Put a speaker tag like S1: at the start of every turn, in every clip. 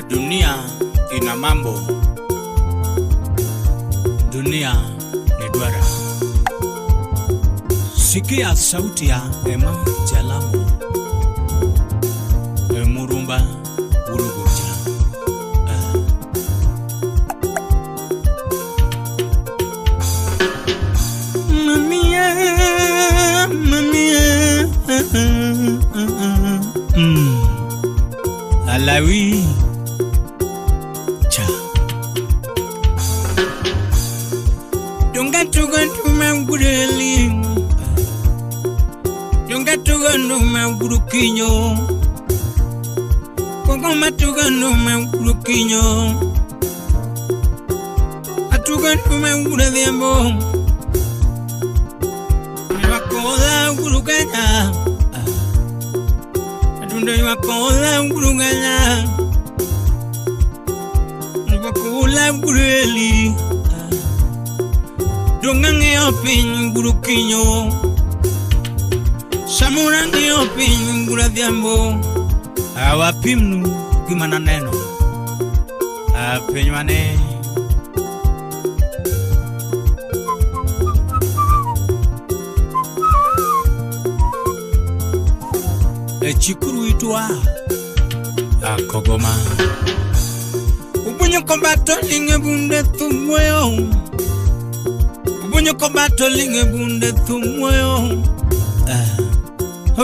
S1: Dunia ina mambo, dunia ni duara. Sikia sauti ya Emma Jalamo, Murumba Uruguja. Mamia, Alawi Tugano Magurukinho, Kogoma Tugano Magurukinho, Atugano Maguradiamo, Wakola Gurugana, Atunda Wakola Gurugana, Wakola Gureli, Dungange Opin Gurukinho. Samurangi opin guradiambo awapimnu gimana neno apenywane chikuru itwa akogoma ubunyo kombato linge bunde tumweyo ubunyo kombato linge bunde tumweyo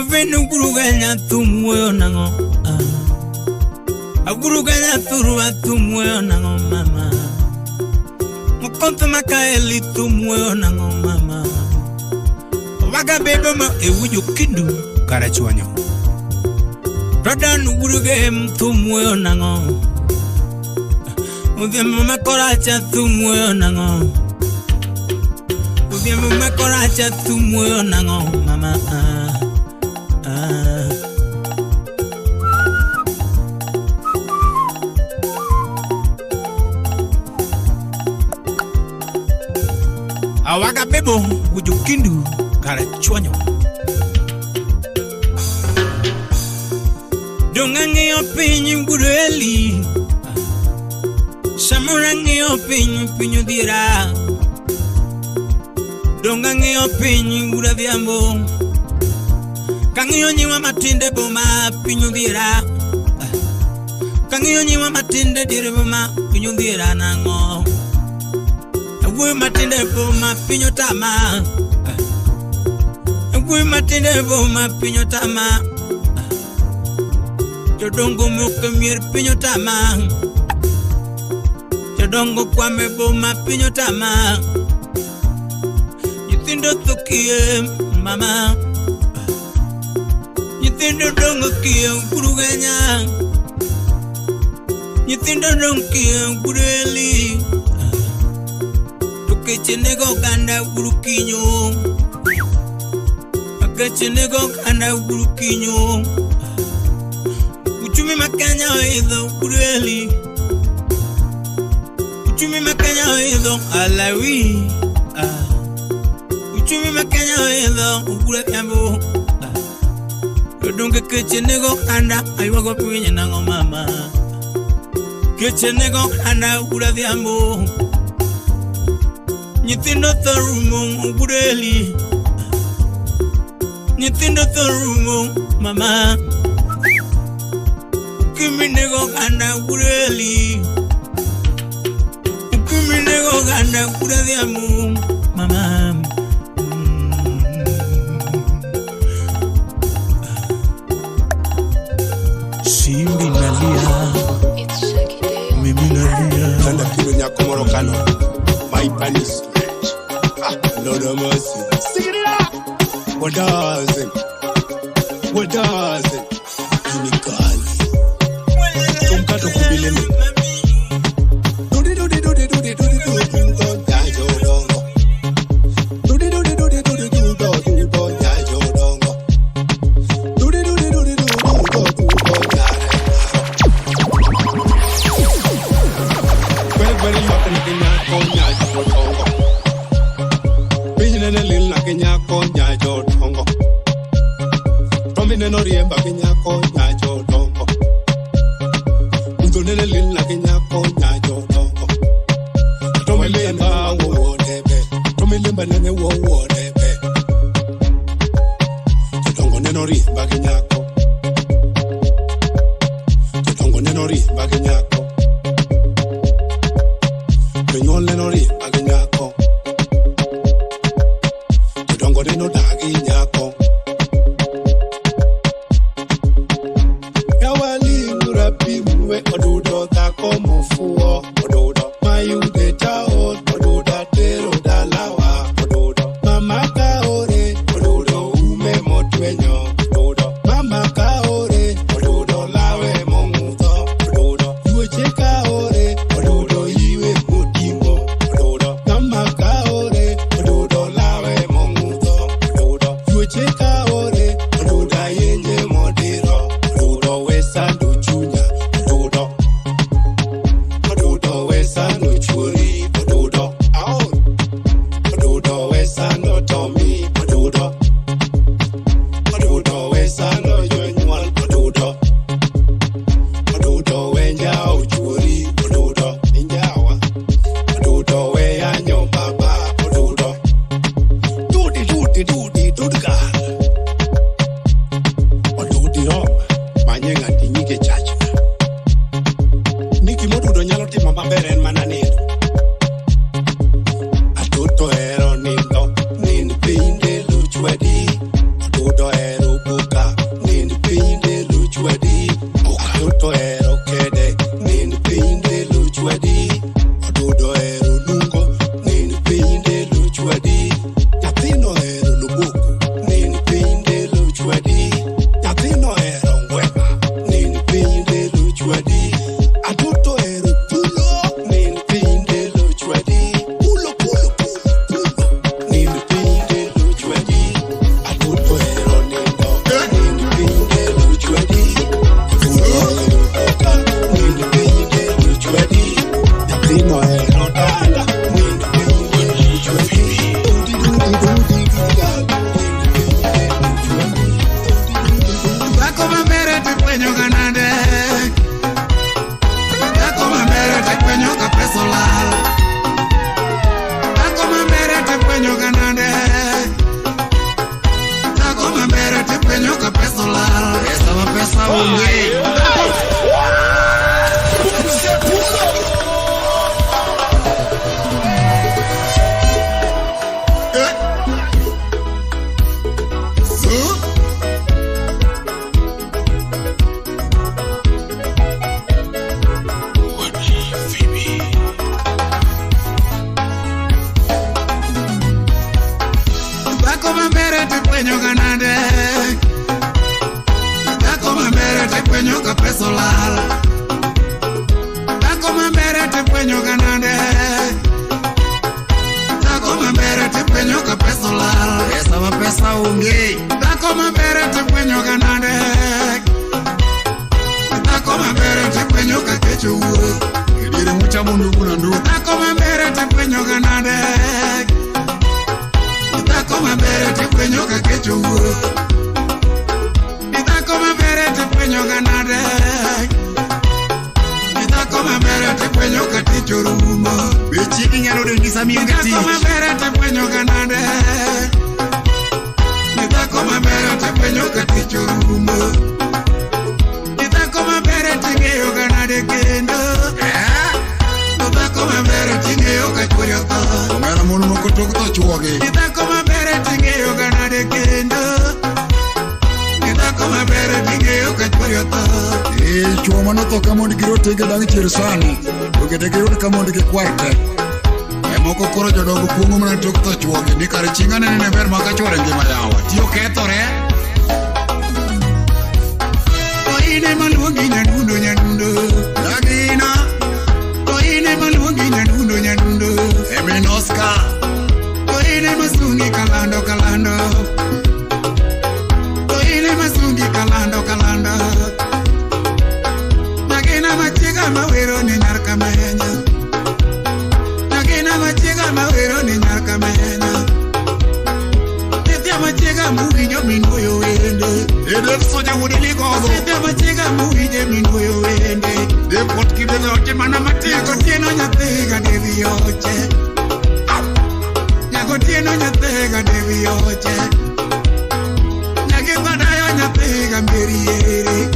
S1: Venu guruganya tumweyo nango Aguruganya turua tumweyo nango mama Mokonto makaeli tumweyo nango mama Waga bebo ma ewujo kindu karachuanyo Rodan gurugem tumweyo nango Udhe mama koracha tumweyo nango Udhe mama koracha tumweyo nango mama Awaga bebo wujukindu kare chuanyo Dongange opinyi gureli Samurange opinyi pinyo dira Dongange opinyi guradiambo Kangiyo nyiwa matinde boma pinyo dira Kangiyo nyiwa matinde dire boma pinyo dira nango Agui matinde boma pinyo tama Agui matinde boma pinyo tama Jodongo mukemir pinyo tama Jodongo kwame boma pinyo tama Yithindo tukie mama Yithindo dongo kie guruganya Yithindo dongo kie gureli Tukichenego kanda gurukinyo Tukichenego kanda gurukinyo Uchumi makanya oido gureli Uchumi makanya oido alawi Uchumi makanya oido gureliambo Donge kechenego kanda aywago pinye nango mama Kechenego kanda guradiambo Nyithindo thorumo gureli Nyithindo thorumo mama Ukiminego kanda gureli Ukiminego kanda guradiambo mama Simbi nalia Mimi nalia
S2: Kanda kilo nyako morokano My panis Lord of mercy Sing it up What does it Unicorn Tumkato kubileme neno riemba kenyako nyacho dongo. Udo nene lila kenyako nyacho dongo. Tomilemba wo debe. Tomilemba nene wo debe. Dongo neno riemba kenyako. Dongo neno riemba kenyako. Peñol neno riemba kenyako. Dongo neno dagi nyako. Odudo da como fuo, odudo mayude tao, odudo tero da lawa, odudo mama kaore, odudo ume motwenyo, odudo mama kaore, odudo lawe mongudo, odudo yueche kaore, odudo iwe mutingo, odudo mama kaore, odudo lawe mongudo, odudo yueche kaore, odudo yenje modiro, odudo wesa duchunya. soja wude ligogo
S1: Sete machiga muije minuyo wende
S2: De pot kibele oche mana matiko
S1: Nyako tieno nyathiga devi oche Nyako tieno nyathiga devi oche Nyaki padayo nyathiga mberiere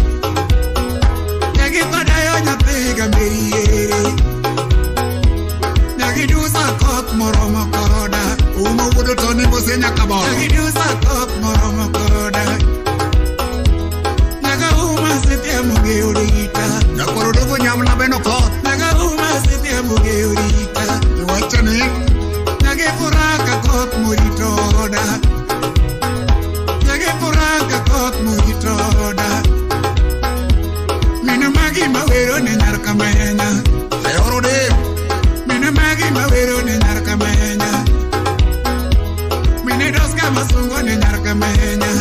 S1: Nyaki padayo nyathiga mberiere Nyaki dusa kok moromo koda
S2: Uma wude toni bose nyaka bolo
S1: Nyaki dusa kok moromo koda Nyaka uma sitia muge urita
S2: Nyakoro dogo nyamla beno kot
S1: Nyaka uma sitia muge urita
S2: Iwacha ni
S1: Nyaki furaka kok muritoda Nyaki furaka kok muritoda Mina magi mawero ni nyar kamenya
S2: Ayoro de
S1: Mina magi mawero ni nyar kamenya Mina doska masungo ni nyar kamenya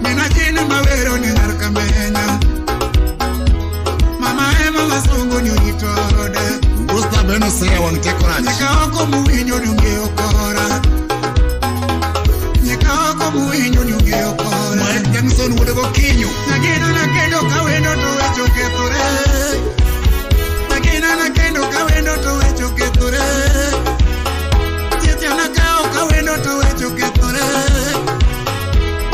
S1: Mina jini mawero ni nyar kamenya Mama ema masungo ni uritoda
S2: Gusta beno seya wang tekorach
S1: Nyaka oko muinyo dunge okora Nyaka oko muinyo dunge okora
S2: Mike Jackson wude go kinyo
S1: Nagina na kendo kawendo to wecho kethore Nagina na kendo kawendo to wecho kethore Sitya na kao kawendo to wecho kethore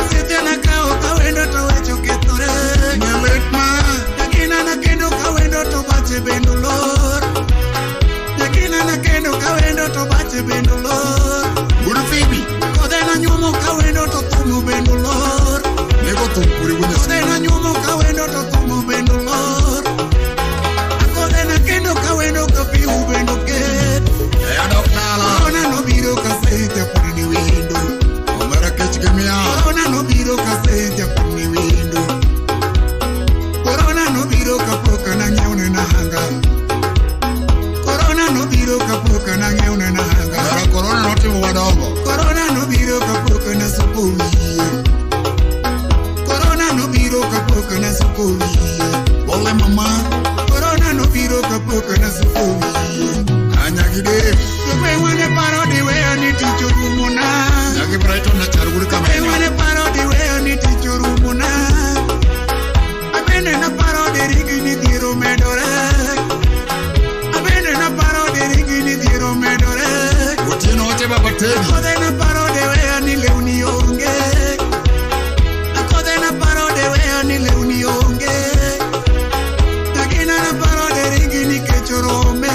S1: Sitya na kao kawendo to wecho kethore
S2: Nyalet ma
S1: Nagina na kendo kawendo to bache bendo lor Nagina na kendo kawendo to bache bendo lor
S2: Wude fibi
S1: Kode na nyumo kawendo to tumo bendo lor
S2: Nego tumpuri wude
S1: Kode na nyumo kawendo to tumo bendo lor Kode na kendo kawendo to piu bendo ket
S2: Eya dok nala
S1: Corona no biro kasete puni windo
S2: Omera kech gemia
S1: Corona no biro kasete puni windo Corona no biro kapoka na nyaune na hanga Corona no biro kapoka na nyaune na hanga
S2: Era corona notimo wadongo
S1: Corona no biro kapoka na suko wiye Corona no biro kapoka na suko wiye
S2: Bole mama
S1: Corona no biro kapoka na suko wiye
S2: Anya gide
S1: Kwe wane paro di wea ni ticho rumona
S2: Nyagi Brighton na char wude
S1: Kwe
S2: kamenya
S1: wane paro di wea ni ticho rumona Abene na paro di rigi ni dhiro medore Abene na paro di rigi ni dhiro medore
S2: Otieno oche baba tedi
S1: Kode na paro di wea ni leuni onge Kode na paro di wea ni leuni onge Nagina na paro di rigi ni kechorome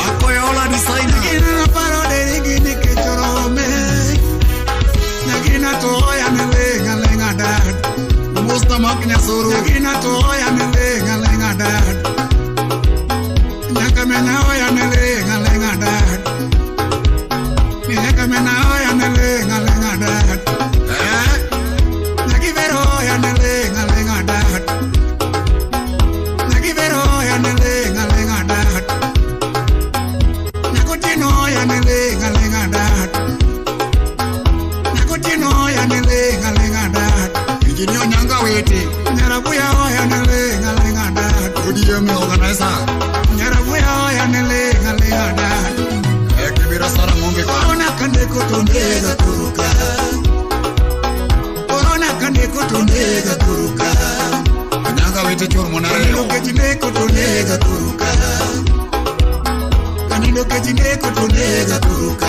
S2: Ako ya ola designer
S1: Nagina na paro di rigi ni kechorome Nagina to oya ni lenga lenga dad
S2: Musta mak nyasoro
S1: Nagina to oya ni lenga lenga dad Nyaka mena oya ni lenga lenga dad Nyaka mena oya ni lenga lenga dad Nyaki vero oya ni lenga lenga dad Nyaki vero oya ni lenga lenga dad Nyako tino oya ni lenga lenga dad Nyako tino oya ni lenga lenga dad
S2: Injinio nyanga wete
S1: Nyarabuya oya ni lenga lenga dad
S2: ODM organizer
S1: Nyarabuya oya ni lenga lenga dad
S2: Kibira sara ngombe
S1: Corona kande kutondega kuruka Corona kande kutondega kuruka
S2: Nyanga wete chor monareo
S1: Kanino kejine kutondega kuruka Kanino kejine kutondega kuruka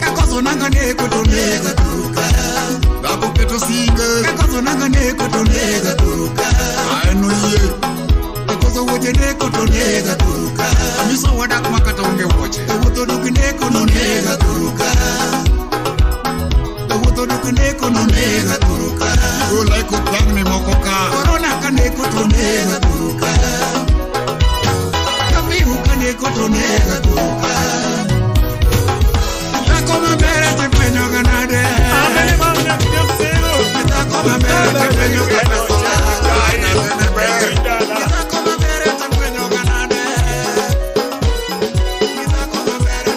S1: Kakoso nanga ne kutondega kuruka
S2: Dako keto singe
S1: Kakoso nanga ne kutondega kuruka
S2: Aeno iye
S1: Kakoso woje ne kutondega kuruka
S2: Miso wadak makata unge woche
S1: Kawuto dukne kutondega kuruka Kawuto dukne kutondega kuruka
S2: Go like utang ni mokoka
S1: Corona kane kutondega kuruka Kapiu kane kutondega kuruka Tako mabere te penyo ganade Tako mabere te penyo ganade Tako mabere te penyo ganade Tako mabere te penyo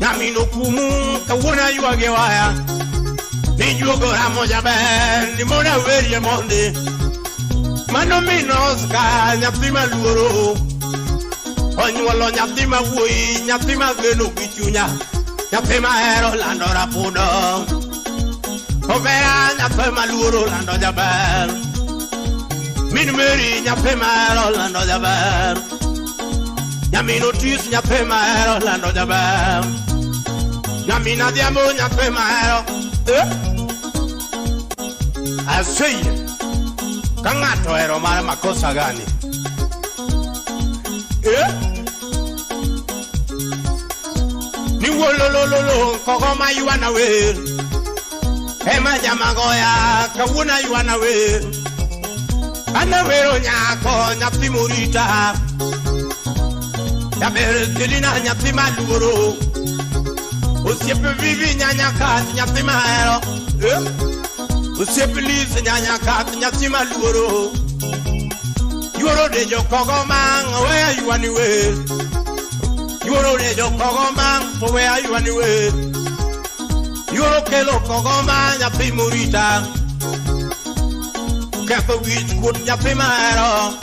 S3: Nyamino kumu kawuna yuage waya ni jugo ramoja ben ni mona weri monde mano minos ka nyatima luoro onyuolo nyatima wuoi nyatima geno kichunya nyatima hero lando rapudo obera nyatima luoro lando jaber min meri nyatima hero lando jaber nyamino tis nyatima hero lando jaber nyamina diamo nyatima hero asei kangato hero mara makosa gani ni wolololo kogoma yuana we ema jamagoya kawuna yuana we ana wero nyako nyapi murita ya bere dilina nyapi maluro osiepe vivi nyanya kat nyapi mahero osiepe lise nyanya kat nyapi maluro Yoro de jo kogomang, where you anyway? Yoro de jo kogomang, where you anyway? Yoro kelo kogomang, ya primurita. Kato wich kut ya primero.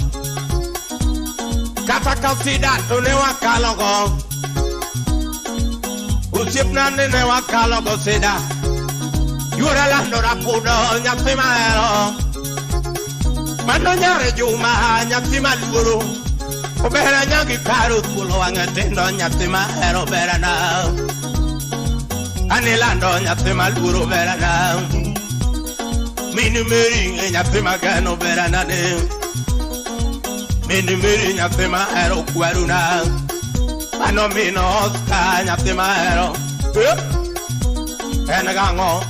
S3: Kata kasida to ne wakalogo. Usip nande ne wakalogo seda. Yora lando rapudo ya primero. Mano nyare juma nyatima luoro obera nyangi karo kulo angatendo nyatima hero berana anilando nyatima luoro berana mini meri nyatima gano berana ne mini meri nyatima hero kwaruna mano mino oska nyatima hero enagango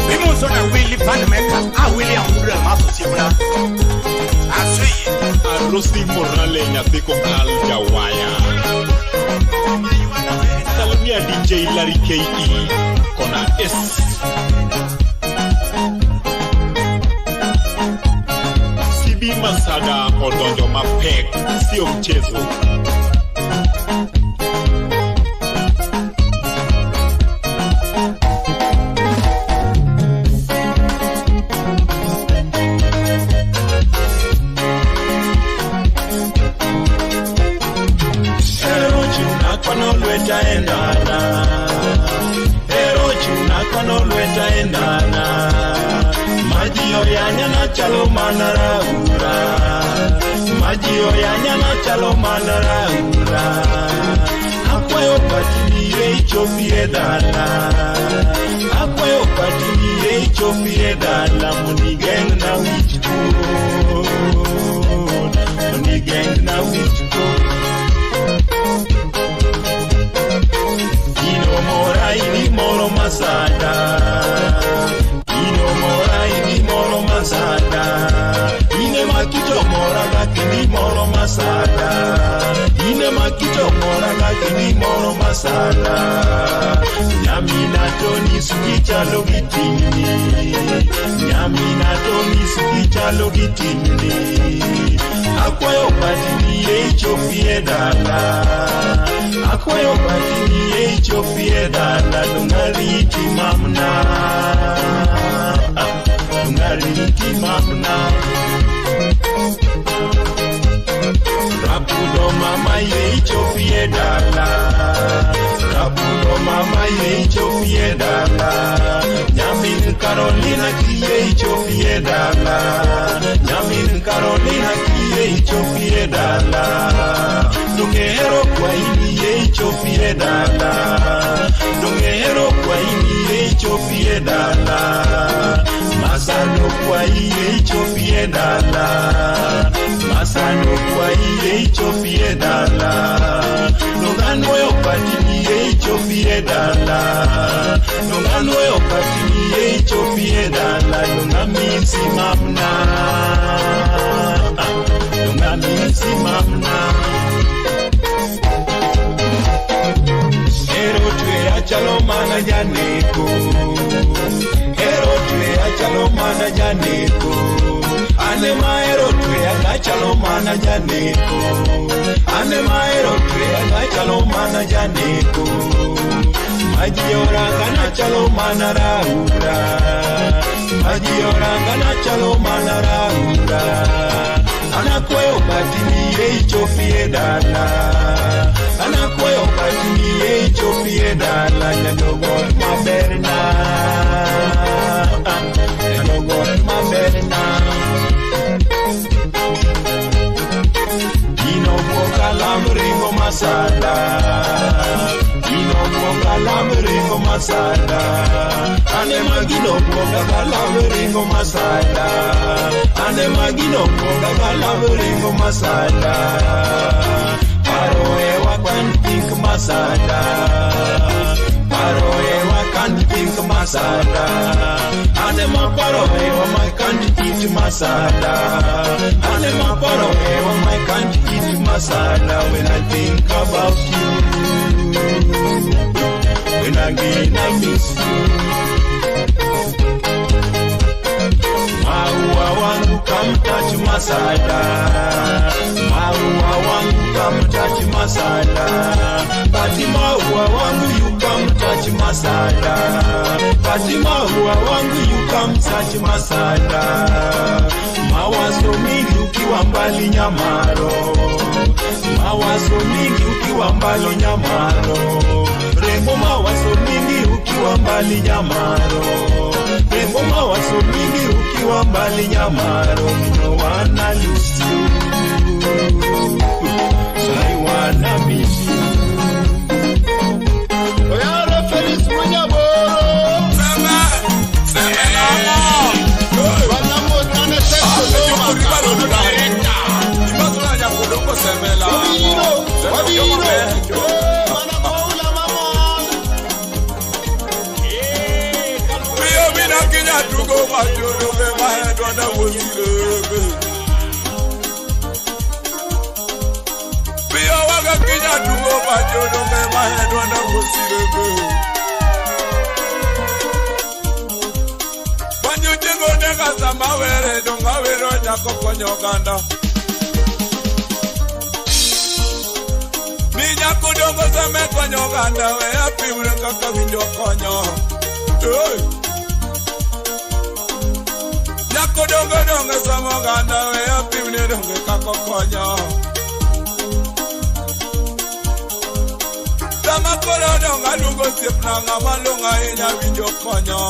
S3: Vimos una Willy Panameka, William Mura, Mafuchibra. Así,
S4: Arrosti Morale, Nyateko Al Jawaya. Salamia DJ Larry K.E. Kona S. Sibi Masada, Odonjo Mapek, Sio Mchezo. Chalo manaraura, Magio yanyana chalo manaraura. Akwayo patini reicho fiedala, Akwayo patini reicho fiedala. Munigeng na wichko, Munigeng na wichko. Ino mora ini moro masada, Ino mora ini moro masada. Ine makito mora lakini moro masada. Ine makito mora lakini moro masada. Nyamina toni sukicha logitini. Nyamina toni sukicha logitini. Akwayo patini eicho fiedala. Akwayo patini eicho fiedala. Dungariti mamna. Dungariti mamna. Rapudo mama yeicho fiedala. Rapudo mama yeicho fiedala. Nyamin Carolina ki yeicho fiedala. Nyamin Carolina ki yeicho fiedala. Dungero kwa ini yeicho fiedala. Dungero kwa ini yeicho fiedala. Masano kwa yeicho fiedala. Masano kwa yeicho fiedala. Nongano yo patini yeicho fiedala. Nongano yo patini yeicho fiedala. Nongamisi mamna. Nongamisi mamna. Ero tue achalo mana janeko. Ero tue achalo mana janeko. Ane ma ero tue
S2: chalo mana janeko. Ane maero trea na chalo mana janeko. Majioranga na chalo mana raura. Majioranga na chalo mana raura. Anakweo batini eichopie dala. Anakweo batini eichopie dala. Nyadogon maberna. Nyadogon maberna. Ino mwoka lamringo masada. Ino mwoka lamringo masada. Ane magino mwoka lamringo masada. Ane magino mwoka lamringo masada. Paroe wakan pink masada. Paroe wakan pink masada. Ane maparoe wakan eat masada. Ane maparoe wakan eat masada. When I think about you, when again I miss you. Maua wangu come touch masada. Maua wangu come touch masada. Bati maua wangu you come touch masada. Bati maua wangu you come touch masada. Mawazo mingi ukiwa mbali Nyamaro. Mawazo mingi ukiwa mbali Nyamaro. Rembo mawazo mingi ukiwa mbali Nyamaro. Rembo mawazo mingi ukiwa mbali Nyamaro. No wanna lose you, so I wanna miss you. Oyara Felix Manyaboro. Sema wana motane teso makaro. Ibazula ya kodongo semela. Wabiro. Tugo majodo be mahedo na wosire. Biyo waga kinya tugo majodo be mahedo na wosire. Banyu jingo nega samawere donga wero nyako konyo ganda. Ni nyako dongo same konyo ganda we api ure kaka winjo konyo. Kodongo samoganda we apimne donge kakokonyo. Sama kodongo lungo sipna ngama lunga enya winjo konyo.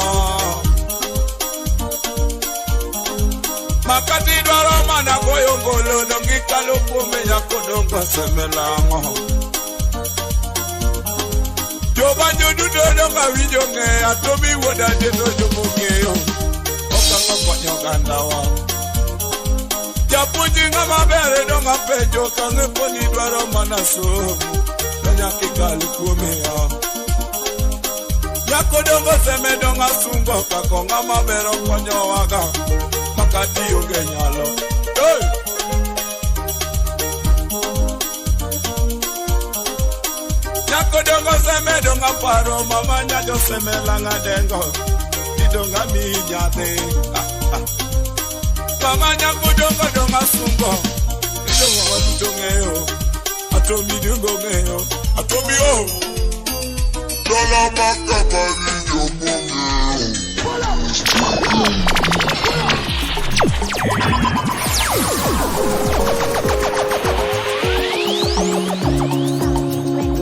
S2: Makati dwaro mana goyo ngolo dongi kalo kume ya kodongo semelango. Jobanyo dudo donga winjo nge atomi woda deno jomogeyo. Gandawa Japuji ngama bere donga pejo kange poni dwaro manaso Nanya kikali kumea Nyako dongo seme donga sungo kako ngama bero konyo waga Makati yoge nyalo Hey! Nyako dongo seme donga paro mama nyajo seme langa dengo Donga mi nyate Mama nyako donga sungo Donga watutongeo Atomi dungo ngeo Atomi o Dola makaba video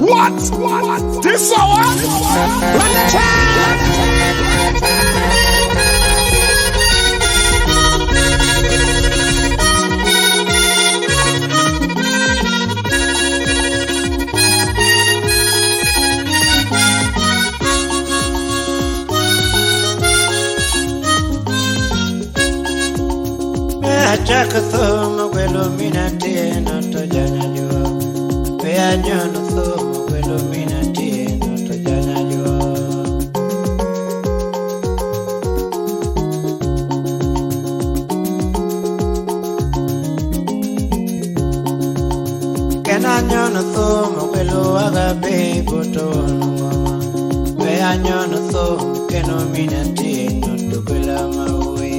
S5: What? This hour?
S6: Chaka thoma gwelo minati no to janya jua. Pe anyono thoma gwelo minati no to janya jua. Kena anyono thoma gwelo aga be boto mama. Pe anyono thoma keno minati no to gwela maui.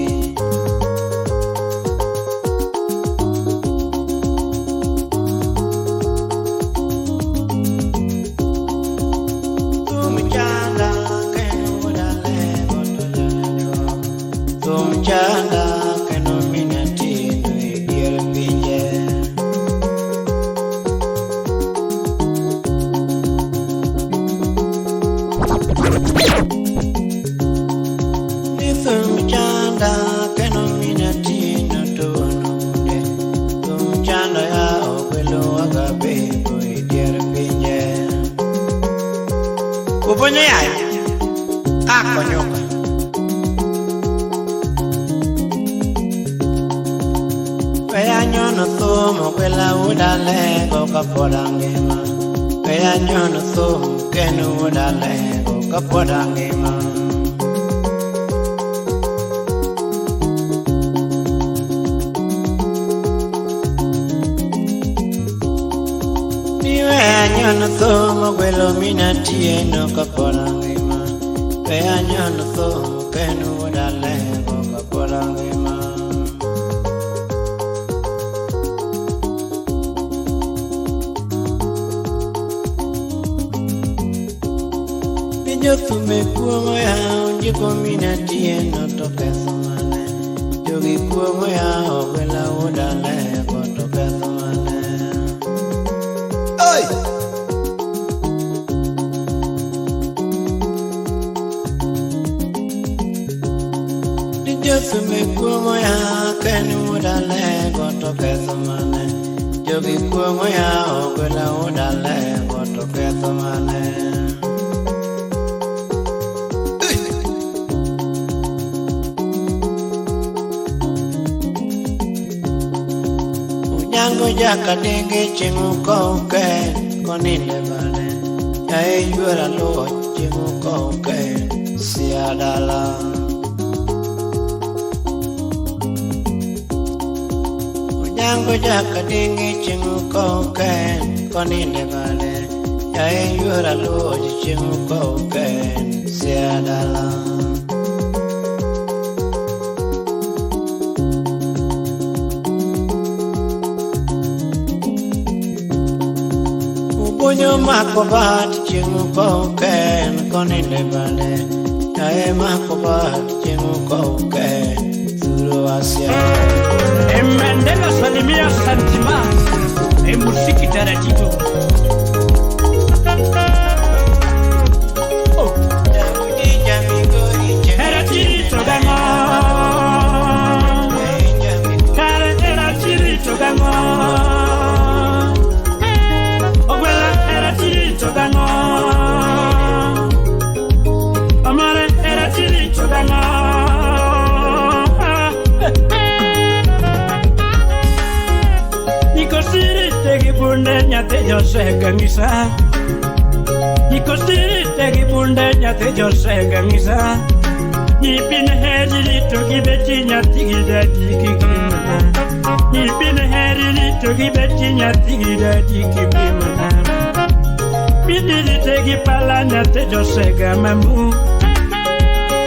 S6: Konyo yayo. Konyoka. Kaya nyono thumo kwela udalego kapodangima. Kaya nyono thumo kenu udalego kapodangima. Nyono thumo kwelo minatieno kapodangima. Kaya nyono thumo kenu udalego kapodangima. Jotume kuomo ya onjipo minatieno tokeso mane. Jogi kuomo ya okwela udalego tokeso mane. Oi! Jotume kuomo ya kenu udalego tokeso mane. Jogi kuomo ya okwela udalego tokeso mane. Yango jaka denge chingu koke koninde bane. Ya yuara lo chingu koke siadala. Yango jaka denge chingu koke koninde bane. Ya yuara lo chingu koke siadala. Bunyo makobat chingu koken koninde bane. Yae makobat chingu koken Suru Asia.
S7: Mandela salimia santima. Musiki taratibu. Taratibu ganga. Taratibu ganga. Amare era chilito gana. Niko siri tegi bunde nyate jose gangisa. Niko siri tegi bunde nyate jose gangisa. Nipine heri to gibeti nyati gidati kikimana. Nipine heri to gibeti nyati gidati kikimana. Bidiri tegi palanya te josega mamu.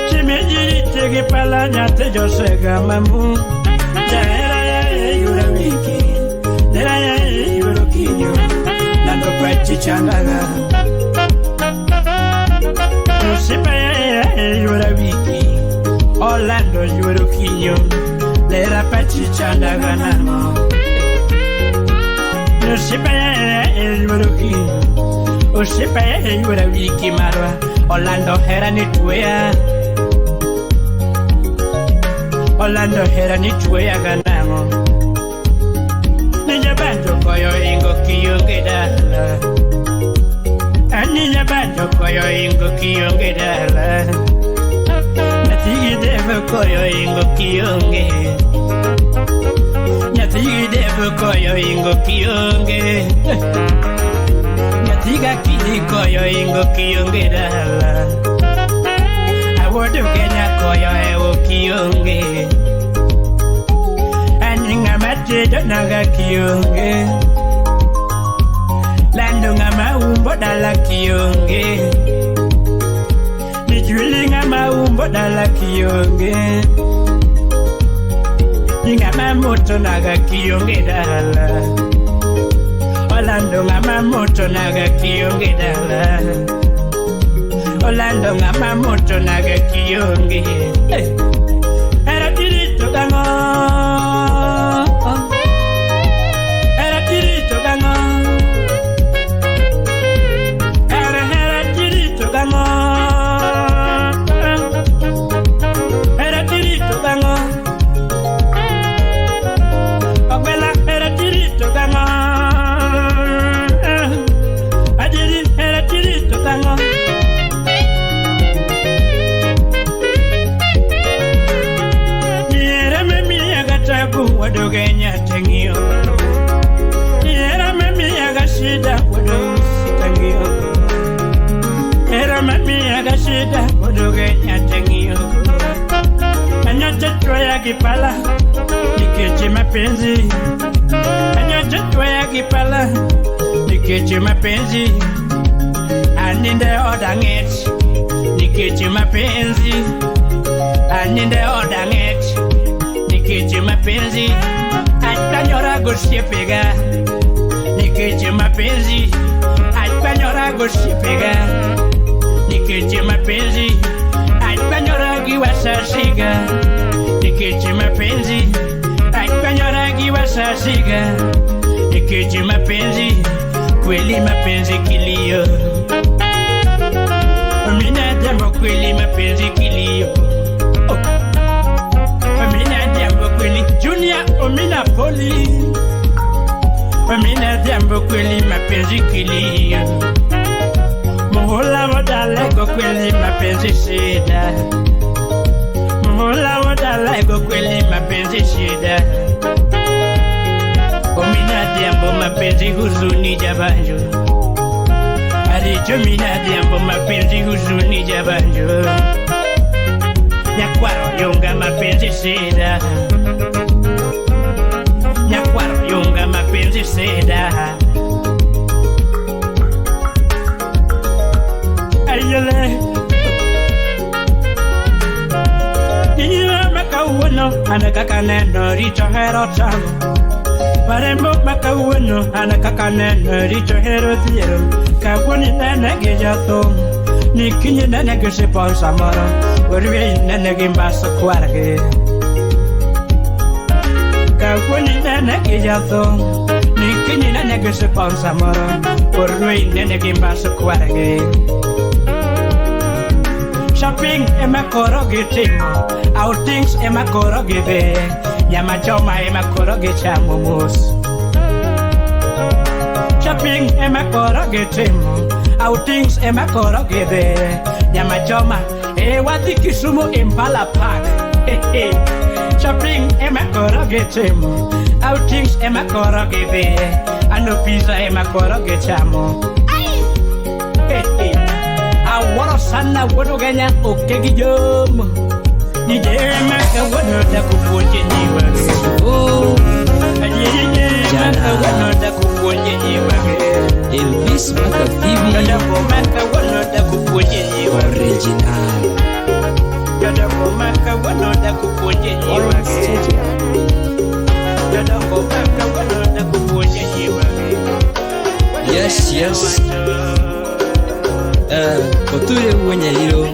S7: Chimejiri tegi palanya te josega mamu. Jaera ya yura wiki. Nera ya yura kinyo. Nando kwachi chandaga. Nusipa ya yura wiki. Orlando yura kinyo. Nera kwachi chandaga namo. Nusipa ya yura kinyo. Ushipe yura wiki marwa. Orlando hera ni tuya. Orlando hera ni tuya ganamo. Ninya banjo koyo ingo kiyonge dala. Ninya banjo koyo ingo kiyonge dala. Natigi devo koyo ingo kiyonge. Natigi devo koyo ingo kiyonge. Tiga kili koyo ingo kiyonge dala. Awodu Kenya koyo ewo kiyonge. Aninga matedo naga kiyonge. Lando ngama umbo dala kiyonge. Nijuli ngama umbo dala kiyonge. Ningama moto naga kiyonge dala. Orlando ngama moto naga kiyonge dala. Orlando ngama moto naga kiyonge. Era tirito gango. Era tirito gango. Era tirito gango. Era tirito gango. Abuela era tirito gango. agashida bodo sitangio Era mami agashida bodo genya tangio Anyote ya kipala nikeche mapenzi Anyote ya kipala nikeche mapenzi Aninde odanget nikeche mapenzi Aninde odanget nikeche mapenzi Atanyora goshepega nikeche mapenzi Atanyora goshepega nikeche mapenzi Atanyora giwasashiga nikeche mapenzi Atanyora giwasashiga nikeche mapenzi kweli mapenzi kilio Mina jambo kweli mapenzi kilio Mina jambo kweli Junior Omina Poli Mina jambo kweli mapenzi kilio Muhula wadalego kweli mapenzi shida Muhula wadalego kweli mapenzi shida Omina jambo mapenzi huzuni jabanjo Aricho mina jambo mapenzi huzuni jabanjo Nyakwaro yunga mapenzi shida Nyakwaro yunga mapenzi shida Ayole Niwa makauno anakakaneno richo hero chango Parembo makauno anakakaneno richo hero thiero Kawuni nene gejato Nikinyi nene gesipon samoro Urwe nene gimbasa kwarge Kawuni nene gejato Nikinyi nene gesipon samoro Urwe nene gimbasa kwarge Shopping ema koro gitimo Outings ema koro gibe Nyama choma ema koro gichamo mus Shopping ema koro gitimo Outings ema koro gibe Nyama choma wati Kisumu Impala Park Shopping ema koro gitimo Outings ema koro gibe Ano pizza ema koro gichamo Awaro sana wano ganya okegi jomo Nijema ka wano da kuponje niwage Nijema ka wano da kuponje niwage
S8: Elvis Makavivi
S7: Yadako ka wano da kuponje niwage
S8: Original
S7: Yadako ka wano da kuponje niwage Yadako ka wano da kuponje niwage
S8: Yes Otule mwenye hilo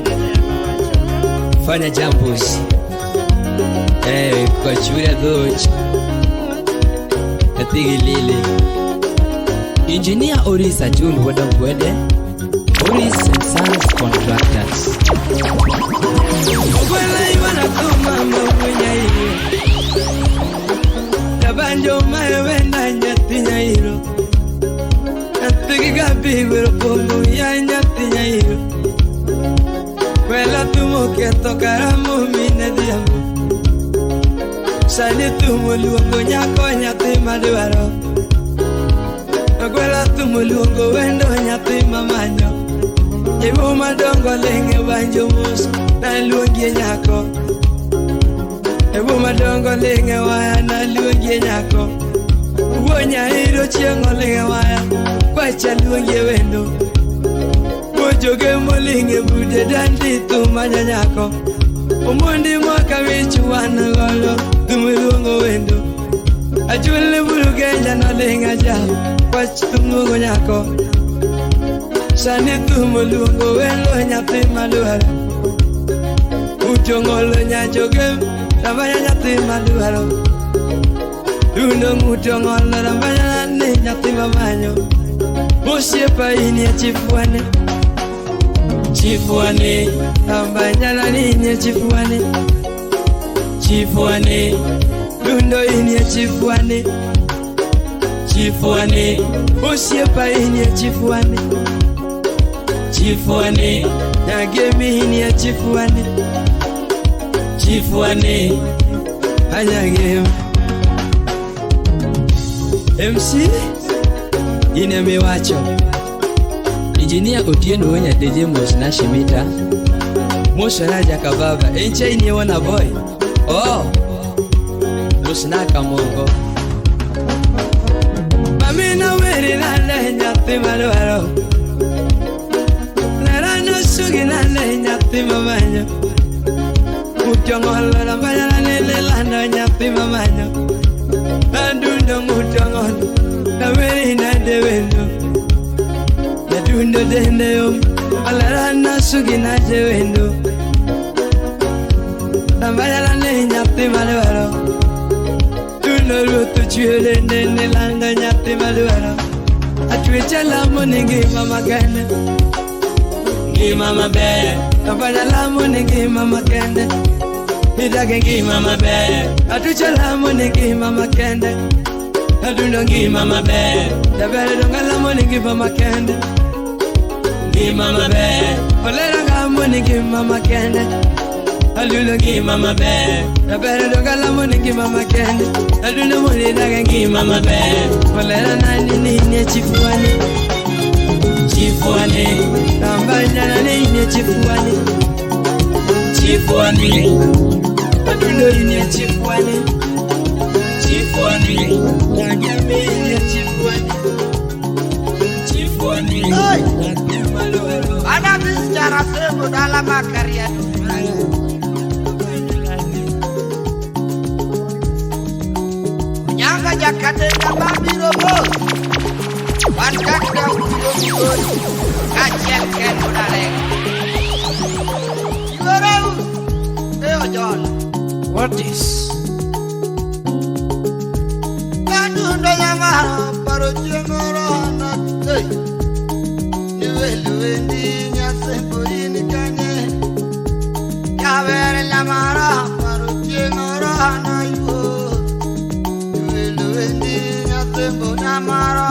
S8: Fanya jambos Kwa chura dochi Katigi lili Engineer Oris Ajul Wadamwede Oris and Sons Contractors Okwela iwana kumama mwenye hilo Tabanjo maewenda nyatinya hilo Natigi gabi wero pomo ya nyatinya hilo Kwela tumo que tocaramo mine diamo Sani tumo luongo nyako nyathi madwaro Kwela tumo luongo wendo nyathi mamanyo Jibu madongo lenge banjo mos na luongi nyako Jibu madongo lenge waya na luongi nyako Wonya hiro chiengo lenge waya Kwacha luongi wendo Mojoge molinge bude dandi tumanya nyako Omondi mwaka wichu wana golo Tumuilungo wendo Ajule bulu genja na linga jao Kwachi tumungo nyako Sani tumulungo wendo nyati maluhara Uchongolo nyajoge Rambanya nyati maluhara Dundo uchongolo rambanya nyati mamanyo Mosiepa ini ya chifuane Chifuane, ambanyana ninye chifuane Chifuane, dundo inye chifuane Chifuane, osiepa inye chifuane Chifuane, nyagemi inye chifuane Chifuane, anyagemi MC, ine miwacho Engineer Otieno wenya deje mos na shimita Mos na jaka baba enche ni wana boy Oh Mos na kamongo Mami na weri na lenya timalwaro Nara no sugi na lenya timamanyo Mutyongolo na bayana nile lando nyapi mamanyo Adundo mutyongolo na weri na dewendo Nadundo dende yom Alara na sugi na dewendo Na bayana nile nyapi malwaro Dundo luto chule nene lando nyapi malwaro Atwecha lamo ningi mama gane Ngi mama be Nabaya lamo ningi mama kende Midage ngi mama be Atucha lamo ningi mama kende Adundo ngi mama be Dabere donga lamo ningi mama kende Ngi mama be Olera lamo ningi mama kende Adundo ngi mama be Dabere donga lamo ningi mama kende Adundo moni daga ngi mama be Olera nani ninye chifuani Chifuani Nambanya ninye chifuani Chifuani Adundo ninye chifuani Chifuani Nagame ninye chifuani Chifuani Ada bicara semu dalam karya Nyanga jakate nyamami robo Bankakda ulo Kacel ken udaleng Iwarau Eo John What is Kadundo yamara Paro jengoro anate Niweluendi Nyasemporini kanye Yavere lamara Paro jengoro anayo Niweluendi Nyasempo nyamara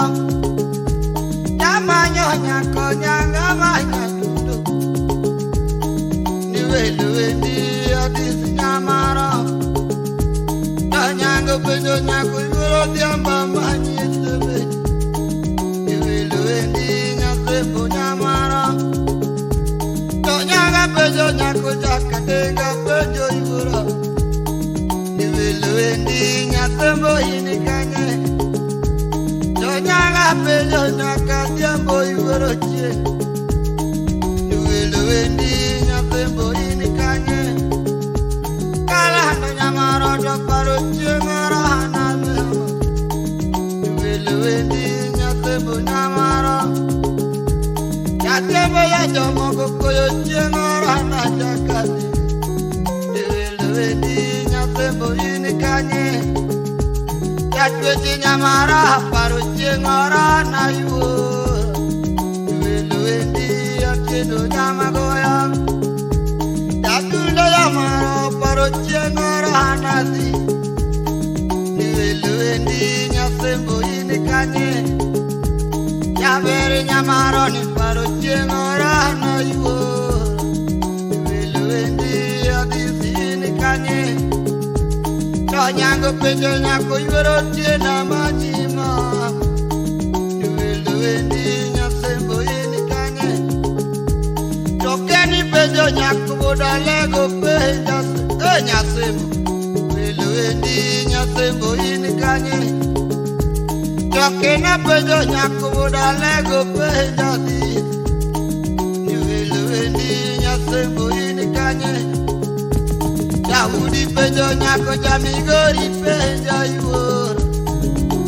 S8: Nyamanyo nyako nyangamanya tundo Niweluendi Adisi nyamara Nyango pejo nyako yuro diamba manyi sebe Niweluendi Nyasempo nyamara Nyanga pejo nyako jakatenga pejo yuro Niweluendi Nyasempo inikanye Nyanga pejo nyaka diambo yuro chie Niweluendi Nyasempo inikanye Kalando nyamara joparo chemara hanazemo Niweluendi Nyasempo nyamara Nyasempo ya jomogo koyo chemara na jakati Niweluendi Nyasempo inikanye Yatwechi nyamara paro chemara na yuo Niweluendi Atieno nyamagoya Yatundo yamara paro chemara hanazi Niweluendi Nyasempo inikanye Yavere nyamaro ni paro chemara na yuo Niweluendi Adisi inikanye Nyango pejo nyako yuro tiena majima Niweluendi Nyasempo inikanye Tokeni pejo nyako bodalego peja Nyasempo Niweluendi Nyasempo inikanye Tokena pejo nyako bodalego peja Niweluendi Nyasempo inikanye Yahudi pejo nyako jamigori peja yuor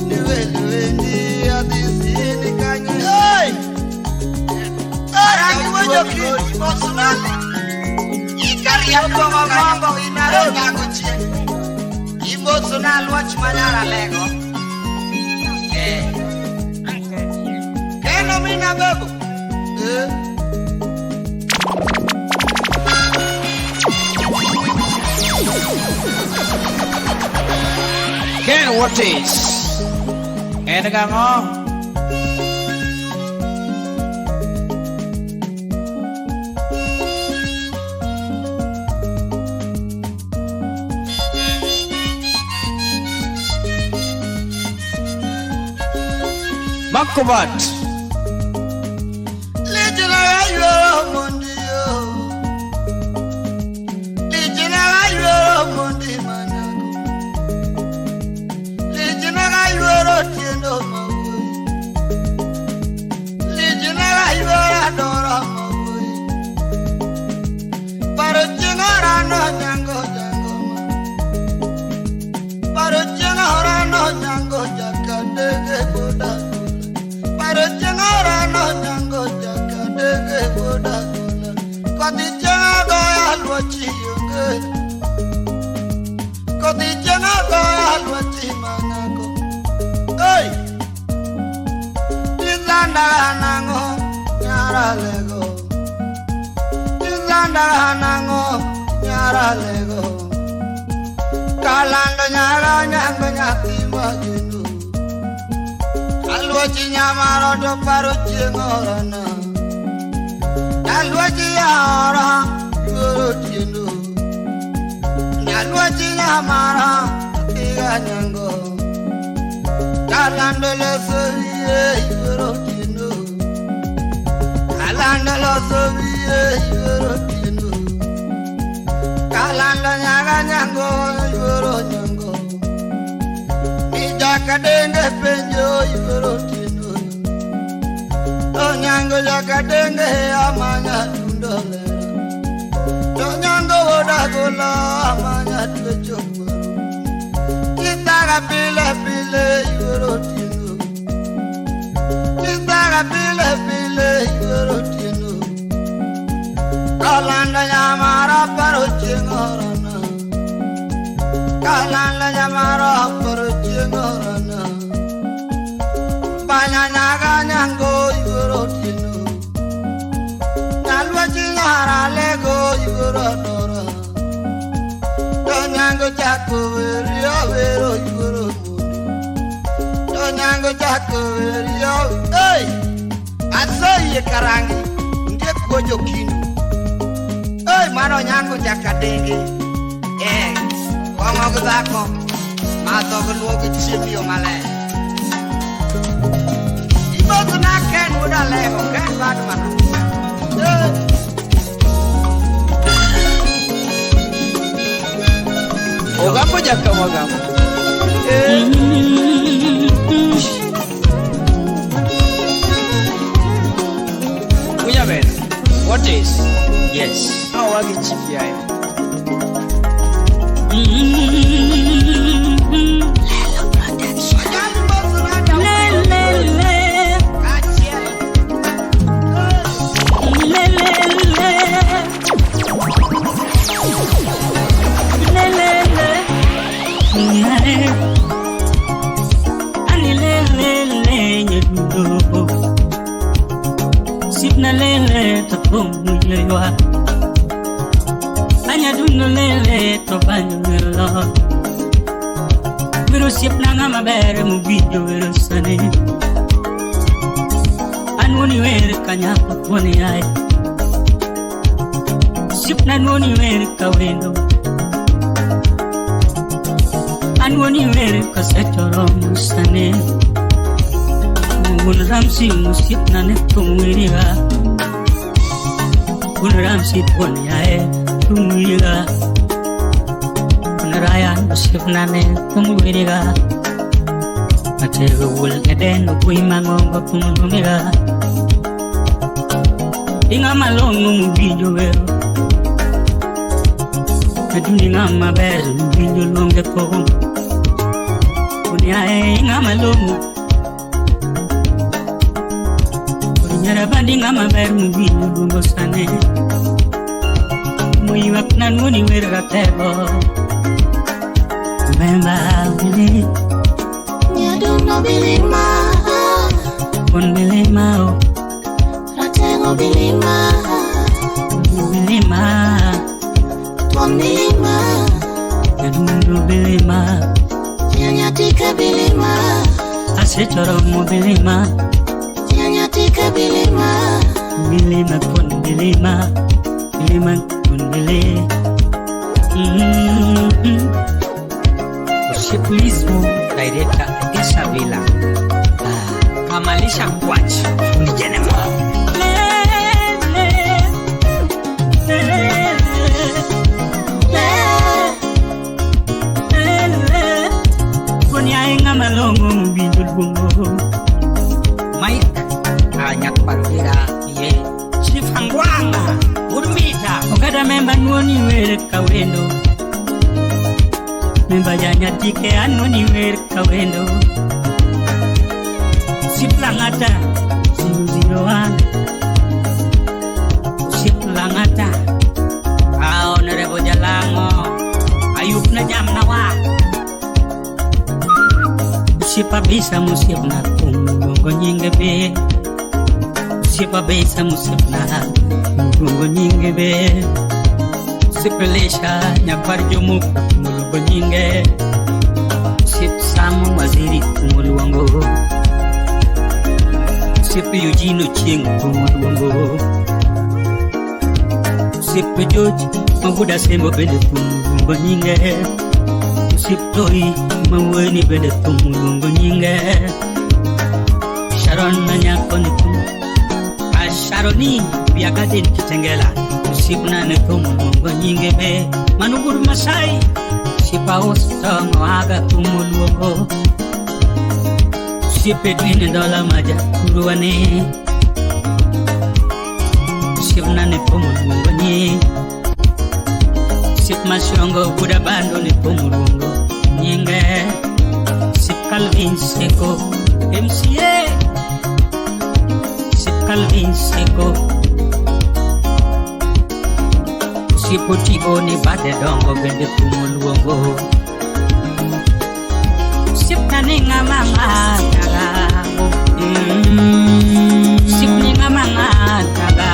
S8: Niweluendi Adisi inikanye Arangi wojo kiri mosulale Ikari ya ukongo mongo inaro nyako chie Imosunal watch manara lego Keno mina bebo
S9: Ken what is Enagango Kubat.
S6: Lijina ayo mondio. Lijina ayo mondi manako. Lijina ayo tiendo maui. Lijina ayo adora maui. Paro chingara no nyango jango ma. Paro chingara no nyango jakadege boda. Paro chingara no nyango jakadege boda. Kati chingago alwachi yunge. Kati chingago alwachi manako. Hey! Izanda nango nyara lego. Izanda nango nyara lego. Kalando nyara nyango nyati majinu. Alwachi nyamaro to paro chingorana. Alwachi yara yoro chinu. Alwachi nyamara tiga nyango. Kalando lo soye yoro chinu. Kalando lo soye yoro chinu. Kalando nyaga nyango yoro nyango. Jakadenge penjo yoro tino. To nyango jakadenge amanya tundole. To nyango wodagola amanya tuchungu. Kitara pile pile yoro tino. Kitara pile pile yoro tino. Kalanda nyamara paro chingorana. Kalanda nyamara paro chingorana. Banya nyaga nyango yoro tino. Nalwa chingara lego yoro dora. To nyango chako verio vero yoro mundi. To nyango chako verio. Hey! Asoye karangi. Ndiye kojo kinu. Hey! Mano nyango jakadenge. Eh! Wamo kuzako. Mato keluogi chimio male. Ibo na ken udah lego ken bad mana.
S9: Ogambo jaka wagamo. Punya ben. What is? Yes. How wagi chipi ay.
S7: Sipna lele to kumuywa. Anya duno lele to banyulo. Wiro sipna ngama bere mu video wiro sane. Anwoni were kanya poni ay. Sipna nwoni were ka wendo. Anwoni were ka setoro musane. Mun ramsi musipna ne tumwiriga. Mun ramsi poni ay tumwiriga. Mun raya musipna ne tumwiriga. Matego wul eden bui mangongo tumwiriga. Inga malongo mu video wero. Kaduni ngama beru video longe ko. Kunya inga malongo. Kunya bandi ngama beru video longo sane. Mui wakna nuni wera tebo. Bemba bili.
S10: Nyadunno bilima.
S7: Kon bilima o.
S10: Ratengo bilima.
S7: Bilima.
S10: Kon bilima.
S7: Nyadunno bilima.
S10: Nyanyatika bilima.
S7: Asetoro mo bilima.
S10: Nyanyatika bilima.
S7: Bilima kon bilima. Bilima kon bilima.
S9: Usipulismo directa esa vela. Kamali
S7: Isha watch ni jene mo. Kuni ainga malongo mbindul bungo. Mike anyak parira ye. Chifangwanga urumita. Okada memba nuoni wele kawendo. Memba janya tike anoni wele kawendo. Siplangata 001 Siplangata Honorable Jalango Ayup na jam na wa Sipa bisa musip na Mungo nyinge be Sipa bisa musip na Mungo nyinge be Sipelesha nyapar jumuk Mungo nyinge Sip samu waziri kumuluwango Sipi Eugene Ching Tumuduongo Sipi George Mabuda Sembo Bede Tumuduongo nyinge Sipi Toi Maweni Bede Tumuduongo nyinge Sharon Nanyakoni Tumu Sharoni Biagaden Kitengela Sipi Nane Tumuduongo nyinge be Manuguru Masai Sipa Osta Mwaga Tumuduongo Sipe $20 maja kuruane Sip nane pomurungo nye Sip masyongo buda bando ni pomurungo nyinge Sip Calvin Seko MCA Sip Calvin Seko Sipo tigo ni bate dongo bende pomurungo Sip nane nga mama Sip ni nga mga taga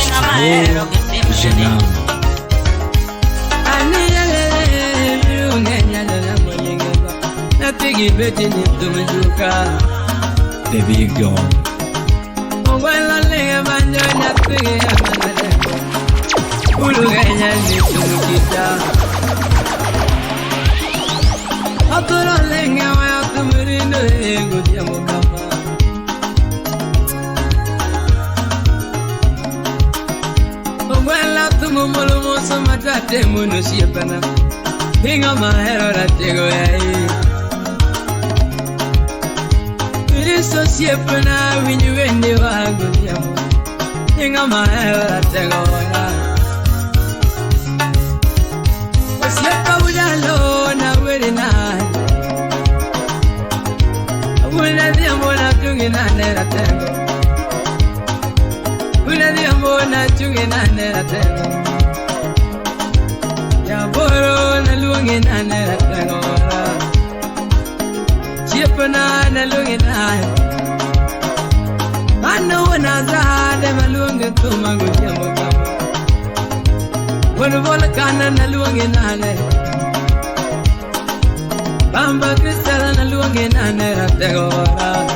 S7: Nga maero kitim siya Ani yalele Mirunge nyalala mwenye ba Natigi beti ni tumejuka
S11: The Big Dog
S8: Mwela linge banyo nyatigi ya manale Uluge nyali tumukita Atoro linge waya tumurindo ego diya mukama Mwela tumumulu muso matate munu siepana Hinga mahero ratego ya hii Iriso siepana winyu wende wago diya mu Hinga mahero ratego ya Siepa udalo na wele na Una diambo na tungi na nera tengo Una diambo na tungi na nera tengo Ya boro na lungi na nera tengo Siepa na lungi na Ano wana zade malungi tumangu diambo kama Wana bola kana na lungi na nera Bamba Kristala na luonge na nera tegora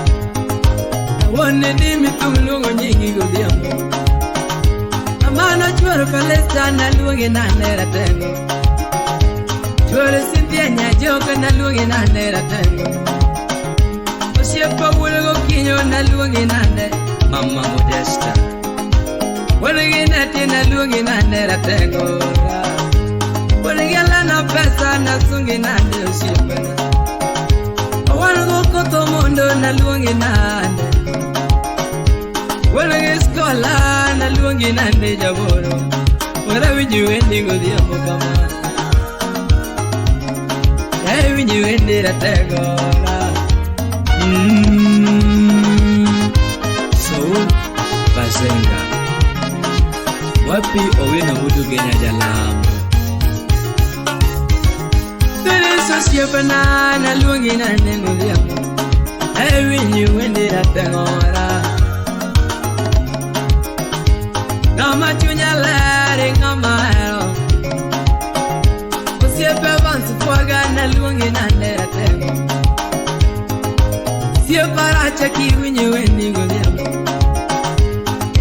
S8: Wone di mitulungo nyingi godhiambo Amano chuoro Kalesta na luonge na nera tego Chuoro Cynthia Nyajoka na luonge na nera tego Osiepa wulogo kinyo na luonge na nera Mama Modesta Wone nati na luonge na nera tegora Wonigala na pesa na sungi na ndio siepana Wanago koto mondo na luongi nande Wonige skola na luongi nande jaboro Wara winyi wendi godhiambo kama Yai winyi wendi rategora
S11: Saul Bazenga Wapi Owino Mudu Genya Jalambo
S8: Siepana na luongi na nengo diambo Winyi wendi ratengora Ngama chunya lere ngama hero Siepe vansu fuaga na luongi na nera tengo Siepa racha ki winyi wendi go diambo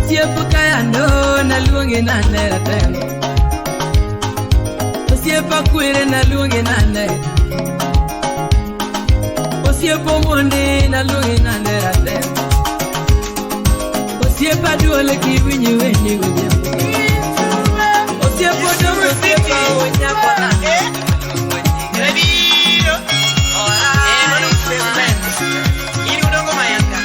S8: Siepa kaya ndo na luongi na nera tengo Siepa kuire na luongi na nera Osiepo monde na lungi na nera tem. Osiepa duole kiwinyi wenyi wenye. Osiepo domo osiepa wenya kona.
S3: Reviro. Manu Fresman. Ini udongo mayanga.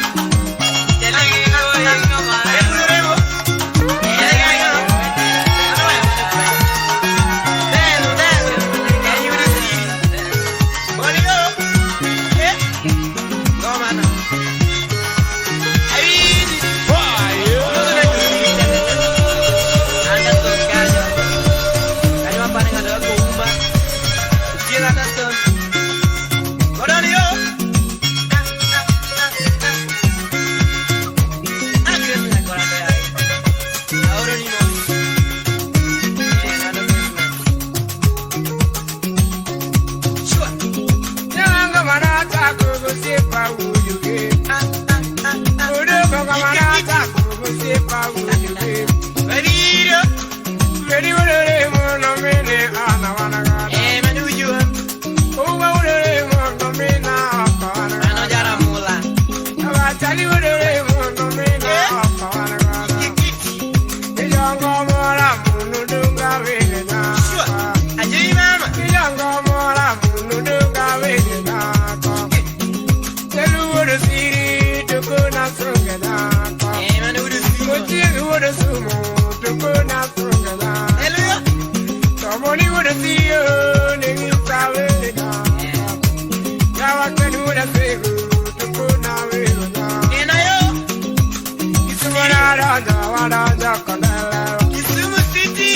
S3: Kisumu City.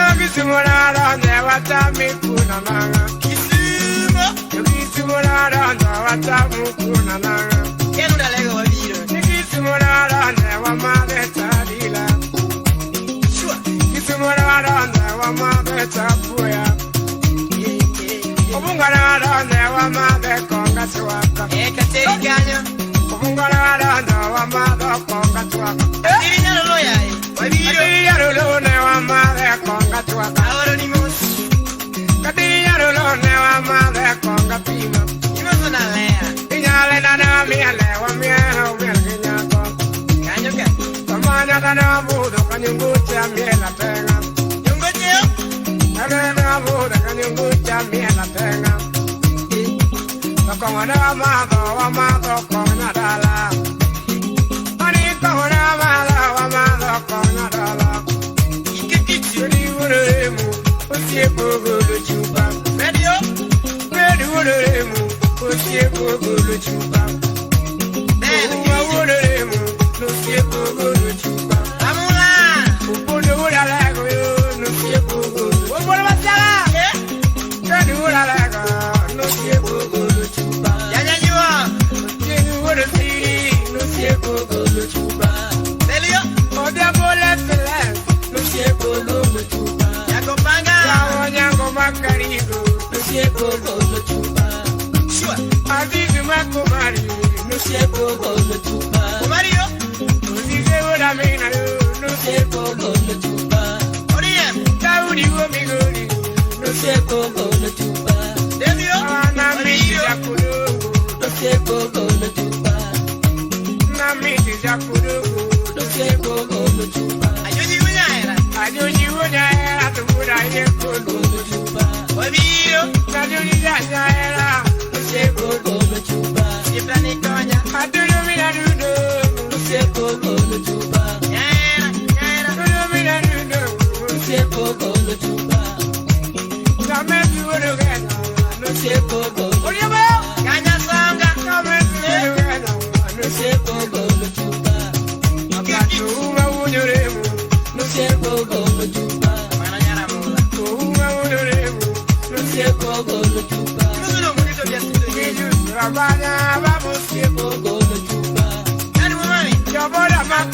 S3: Kisumu
S5: Your brother, my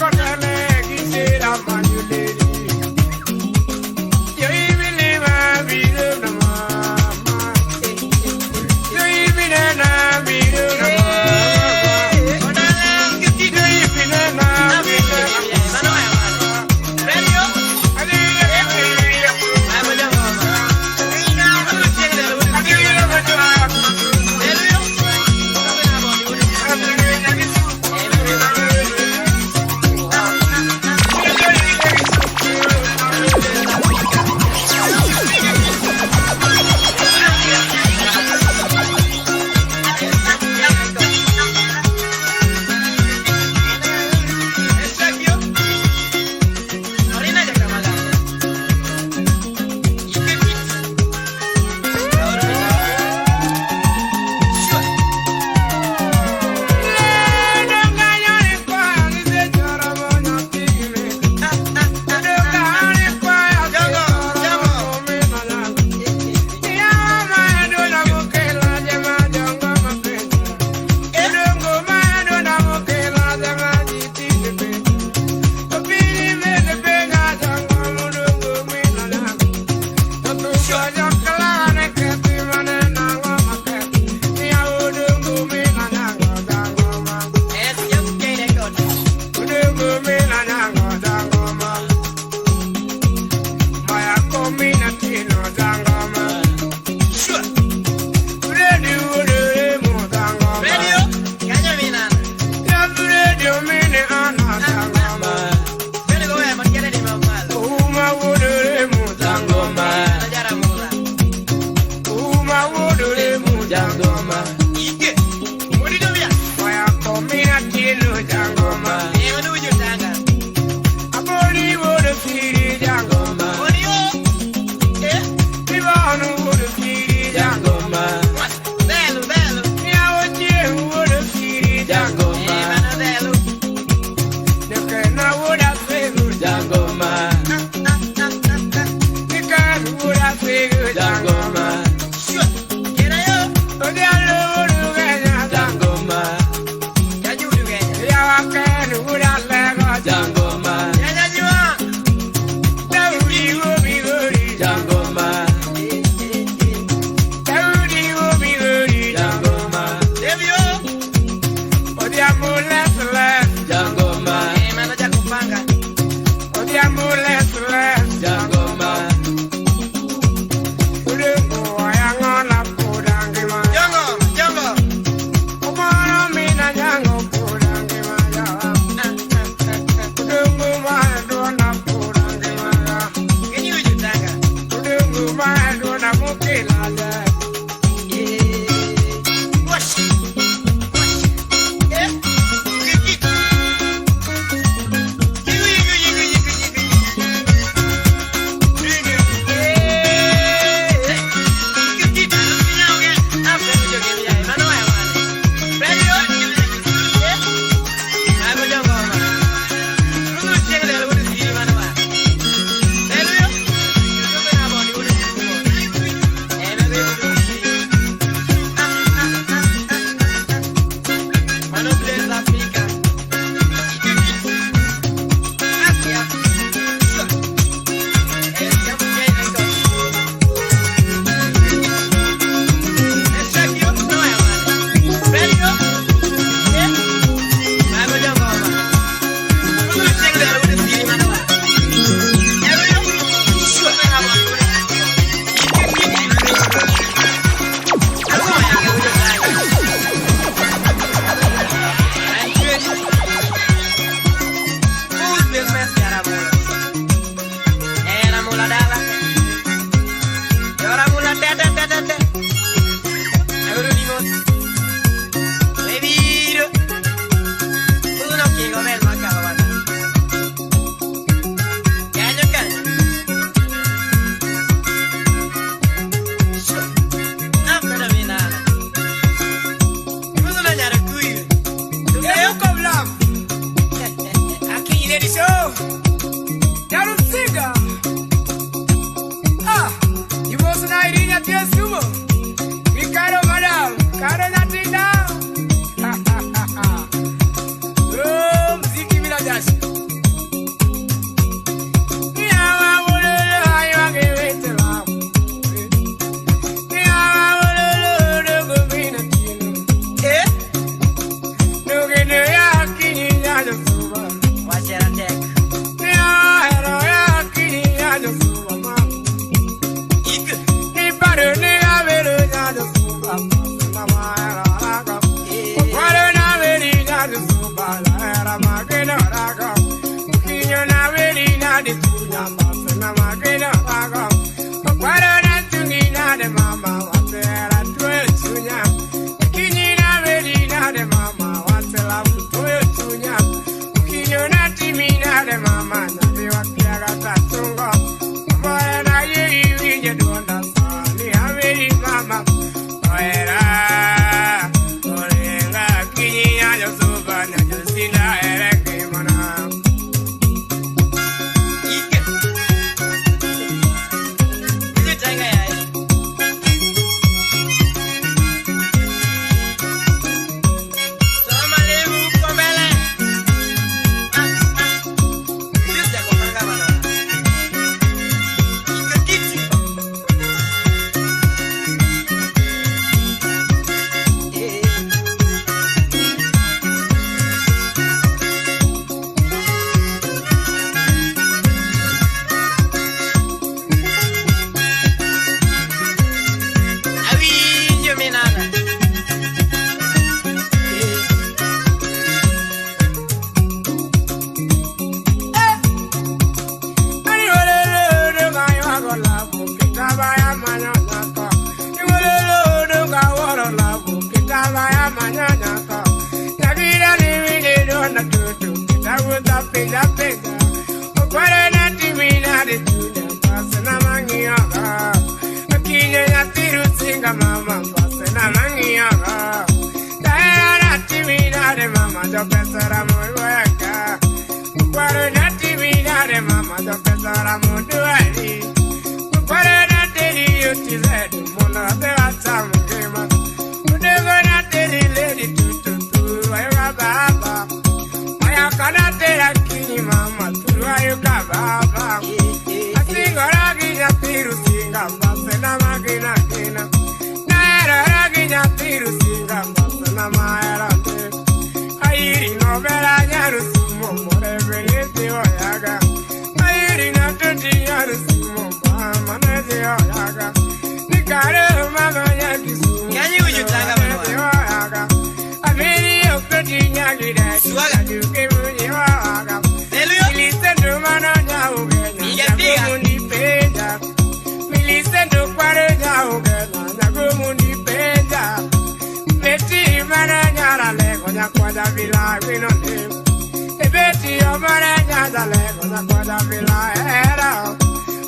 S6: Jangoma. Nyanyajua. Daudi Ubigori. Jangoma. Daudi Ubigori. Jangoma. Devio. Odiamule Celeste. Jangoma. Manaja kupanga. Odiamule Celeste. Jangoma. Udengo ayangona pudangi ma. Jango, jango. Umara mina jango pudangi ma ya. Udengo ma dona pudangi ma ya. Kini ujutanga. Udengo ma dona mukila ya. Wash.
S12: Baba, I cannot tell a king. vila we no live. E beti omare nyada le kwada vila era.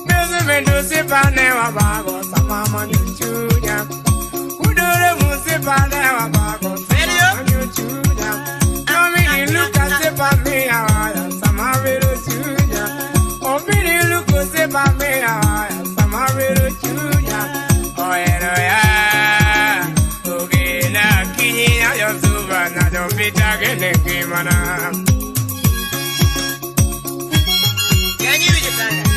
S12: Meze mendusi pane wa bago samama nyuchunya. Kudure musi pane wa bago samama nyuchunya. Nomi luka sepa me awaya samavero chunya. Obiri luka sepa me awaya samavero chunya. Oero ya. Na don't be talking to me, man. Can you be the